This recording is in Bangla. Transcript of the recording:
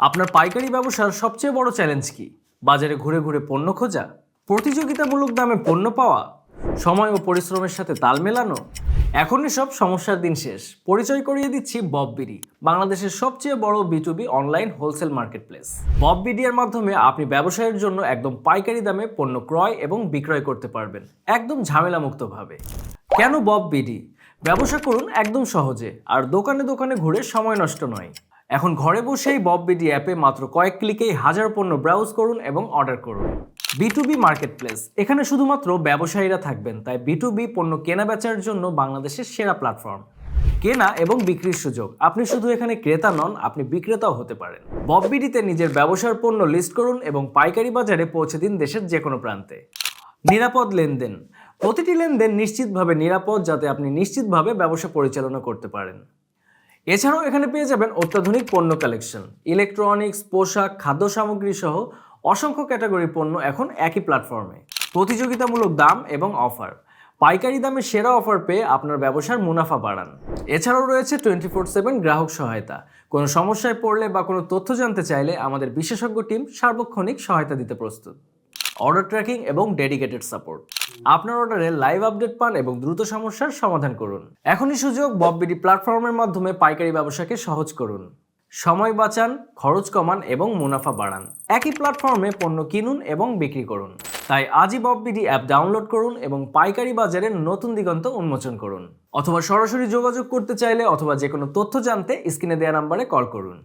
আপনার পাইকারি ব্যবসার সবচেয়ে বড় চ্যালেঞ্জ কি? বাজারে ঘুরে ঘুরে পণ্য খোঁজা, প্রতিযোগিতামূলক দামে পণ্য পাওয়া, সময় ও পরিশ্রমের সাথে তাল মেলানো। এখনই সব সমস্যার দিন শেষ। পরিচয় করিয়ে দিচ্ছি বববিডি, বাংলাদেশের সবচেয়ে বড় বিটুবি অনলাইন হোলসেল মার্কেটপ্লেস। বববিডি এর মাধ্যমে আপনি ব্যবসায়ের জন্য একদম পাইকারি দামে পণ্য ক্রয় এবং বিক্রয় করতে পারবেন, একদম ঝামেলামুক্তভাবে। কেন বববিডি? ব্যবসা করুন একদম সহজে, আর দোকানে দোকানে ঘুরে সময় নষ্ট নয়। এখন ঘরে বসেই বববিডি অ্যাপে মাত্র কয়েক ক্লিকেই হাজার পণ্য ব্রাউজ করুন এবং অর্ডার করুন। বিটুবি মার্কেটপ্লেস, এখানে শুধুমাত্র ব্যবসায়ীরা থাকবেন, তাই বিটুবি পণ্য কেনা বেচার জন্য বাংলাদেশের সেরা প্ল্যাটফর্ম। কেনা এবং বিক্রির সুযোগ, আপনি শুধু এখানে ক্রেতা নন, আপনি বিক্রেতাও হতে পারেন। বববিডিতে নিজের ব্যবসার পণ্য লিস্ট করুন এবং পাইকারি বাজারে পৌঁছে দিন দেশের যে কোনো প্রান্তে। নিরাপদ লেনদেন, প্রতিটি লেনদেন নিশ্চিতভাবে নিরাপদ, যাতে আপনি নিশ্চিতভাবে ব্যবসা পরিচালনা করতে পারেন। এছাড়াও এখানে পেয়ে যাবেন অত্যাধুনিক পণ্য কালেকশন, ইলেকট্রনিক্স, পোশাক, খাদ্য সামগ্রী সহ অসংখ্য ক্যাটাগরির পণ্য এখন একই প্ল্যাটফর্মে। প্রতিযোগিতামূলক দাম এবং অফার, পাইকারি দামে সেরা অফার পেয়ে আপনার ব্যবসার মুনাফা বাড়ান। এছাড়াও রয়েছে 24/7 গ্রাহক সহায়তা। কোনো সমস্যায় পড়লে বা কোনো তথ্য জানতে চাইলে আমাদের বিশেষজ্ঞ টিম সার্বক্ষণিক সহায়তা দিতে প্রস্তুত। অর্ডার ট্র্যাকিং এবং ডেডিকেটেড সাপোর্ট, আপনার অর্ডারে লাইভ আপডেট পান এবং দ্রুত সমস্যার সমাধান করুন। এখনই সুযোগ, বববিডি প্ল্যাটফর্মের মাধ্যমে পাইকারি ব্যবসাকে সহজ করুন। সময় বাঁচান, খরচ কমান এবং মুনাফা বাড়ান। একই প্ল্যাটফর্মে পণ্য কিনুন এবং বিক্রি করুন। তাই আজই বববিডি অ্যাপ ডাউনলোড করুন এবং পাইকারি বাজারের নতুন দিগন্ত উন্মোচন করুন। অথবা সরাসরি যোগাযোগ করতে চাইলে অথবা যে কোনো তথ্য জানতে স্ক্রিনে দেওয়া নাম্বারে কল করুন।